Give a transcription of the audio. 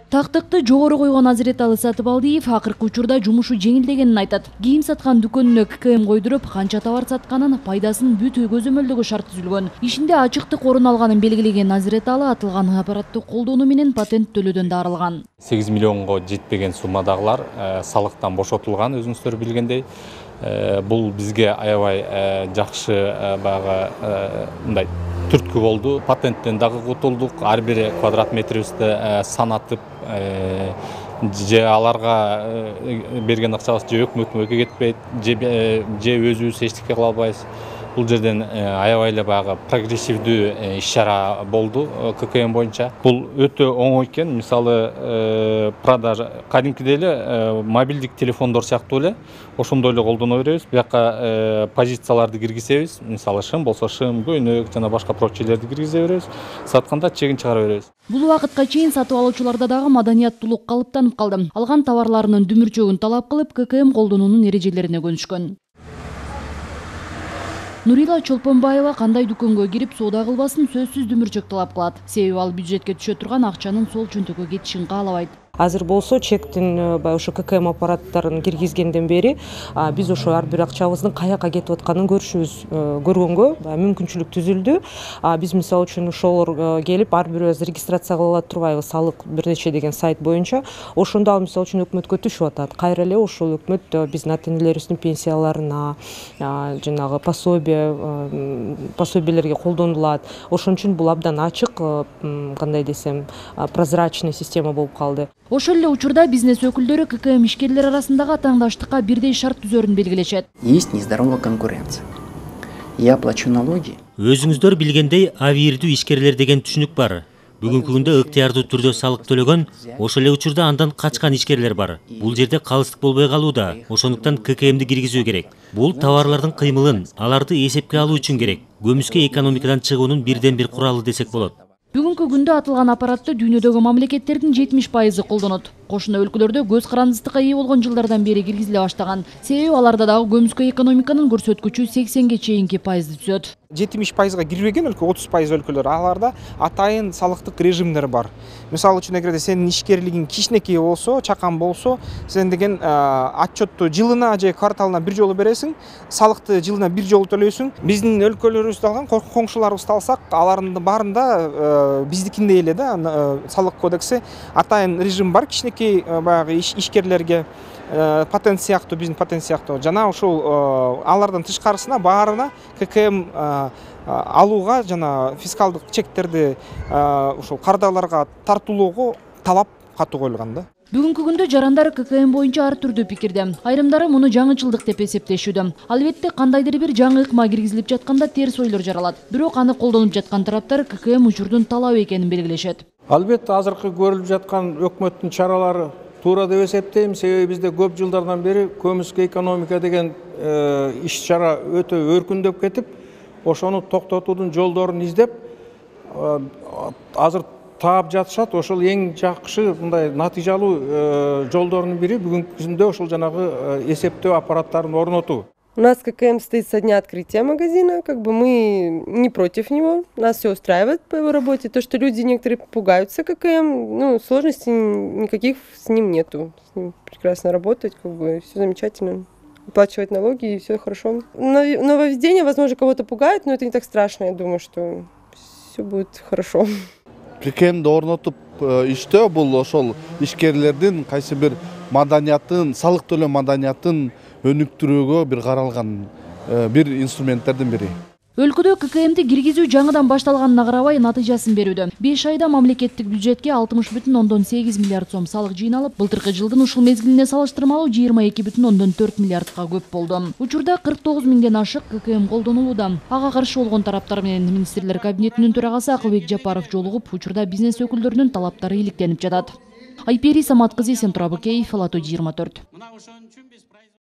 Тактыкты жогору койгон Азиреталы Сатыбалдиев акыркы учурда жумушу жеңилдегенин айтат. Кийим саткан дүкөнүнө ККМ койдуруп, канча товар сатканын, пайдасын бүт көзөмөлдөгө шарт түзүлгөн. Ишинде ачыктык орун алганын белгилеген Азиреталы атылган аппаратты колдонуу менен патент төлөөдөн да арылган. 8 миллионго жетпеген суммадагылар салыктан бошотулган, өзүңүздөр билгендей. Бул бизге аябай жакшы баягы мындай түрткү болду. Патенттен дагы кутулдук. Ар бир квадрат метрибизди санатып, же аларга берген акчабыз же өкмөткө кетпейт, же өзүбүз эчтеке кыла албайбыз. Бул жерден аябай эле баягы прогрессивдүү иш-чара болду ККМ боюнча. Бул өтө оңой экен. Мисалы, продажа кадимкидей эле мобилдик телефондор сыяктуу эле ошондой эле колдоно беребиз. Бияка позицияларды киргизебиз. Мисалы, шым болсо шым, көйнөк жана башка прочилерди киргизе беребиз. Сатканда чегин чыгара беребиз. Бул убакытка чейин сатып алуучуларда дагы маданияттуулук калыптанып калды. Алган товарларынын дүмүрчөгүн талап кылып, ККМ колдонуунун эрежелерине көнүшкөн. Нурила Чолпонбаева кандай дүкөнгө кирип соода кылбасын сөзсүз дүмүрчөк талап кылат. Себеби ал бюджетке түшө турган акчанын сол чөнтөгө кетишин каалабайт. Азыр болсо чектин ошо ККМ аппараттарын киргизгенден бери биз ошо ар бир акчабыздын каяка кетип атканын көргөнгө мүмкүнчүлүк түзүлдү. Биз мисалы үчүн ошолор келип ар бирөөбүз регистрация кыла турбайбыз салык бир нече деген сайт боюнча. Ошондо ал мисалы үчүн өкмөткө түшүп атат. Кайра эле ошол өкмөт биздин ата энелерибиздин пенсияларына, жанагы пособиелерге колдонулат. Ошон үчүн бул абдан ачык, кандай десем, прозрачный система болуп калды. Ошол эле учурда бизнес өкүлдөрү ККМ ишкерлери арасындагы таңдаштыкка бирдей шарт түзөрүн белгилешет. Есть нездоровая конкуренция. Я плачу налоги. Өзүңүздөр билгендей, авирдүү ишкерлер деген түшүнүк бар. Бүгүнкү күндө ыктыярдуу түрдө салык төлөгөн, ошол эле учурда андан качкан ишкерлер бар. Бул жерде калыстык болбой калууда. Ошондуктан ККМди киргизүү керек. Бул товарлардын кыймылын, аларды эсепке алуу үчүн керек. Көмүскө экономикадан чыгуунун бирден бир куралы десек болот. Бүгүнкү күндө атылган аппаратты дүйнөдөгү мамлекеттердин 70% колдонот. Кошуна өлкөлөрдө көз карандысыздыкка ээ болгон жылдардан бери киргизиле баштаган. Себеби аларда дагы көмүскө экономиканын көрсөткүчү 80ге чейинки пайызды түзөт. 70%га кирбеген өлкө 30% өлкөлөр, аларда атайын салыктык режимдер бар. Мисалы үчүн эгерде сенин ишкерлигиң кичинекей болсо, чакан болсо, сен деген отчетту жылына же кварталына бир жолу бересиң, салыкты жылына бир жолу төлөйсүң. Биздин өлкөлөрүбүздү алган, коңшуларыбызды алсак, алардын баарында биздикиндей эле да салык кодекси атайын режим бар. Кичинекей баягы ишкерлерге патент сыяктуу, биздин патент сыяктуу. Жана ушул алардан тышкарысына баарына ККМ алууга жана фискалдык чектерди ушул кардаларга тартуулоого талап катуу коюлган да. Бүгүнкү күндө жарандар ККМ боюнча ар түрдүү пикирде. Айрымдары муну жаңычылдык деп эсептешүүдө. Албетте кандайдыр бир жаңы ыкма киргизилип жатканда терс ойлор жаралат. Бирок аны колдонуп жаткан тараптар ККМ учурдун талабы экенин белгилешет. Албетте азыркы көрүлүп жаткан өкмөттүн чаралары туура деп эсептейм. Себеби бизде көп жылдардан бери көмүскө экономика деген иш-чара өтө өркүндөп кетип, ошону токтотуудун жолдорун издеп, азыр таап жатышат. Ошол эң жакшы мындай натыйжалуу жолдордун бири бүгүнкү күндө ошол жанагы эсептөө аппараттарын орнотуу. У нас ККМ стоит со дня открытия магазина, мы не против него, нас все устраивает по его работе. То, что люди некоторые пугаются ККМ, сложностей никаких с ним нету. С ним прекрасно работать, все замечательно. Оплачивать налоги и все хорошо. Нововведение, возможно, кого-то пугает, но это не так страшно. Я думаю, что все будет хорошо. ККМди орнотуп иштөө бул ошол ишкерлердин кайсы бир маданиятын, салык төлөө маданиятын өнүктүрүүгө бир каралган бир инструменттердин бири. Өлкөдө ККМди киргизүү жаңыдан башталганына карабай натыйжасын берүүдө. 5 айда мамлекеттик бюджетке 60,8 миллиард сом салык жыйналып, былтыркы жылдын ушул мезгилине салыштырмалуу 22,4 миллиардка көп болду. Учурда 49 миңден ашык ККМ колдонулууда. Ага каршы болгон тараптар менен министрлер кабинетинин төрагасы Акылбек Жапаров жолугуп, учурда бизнес өкүлдөрүнүн талаптары иликтенип жатат. Айпери Самат кызы, Сентура Бакеев, Ала 24.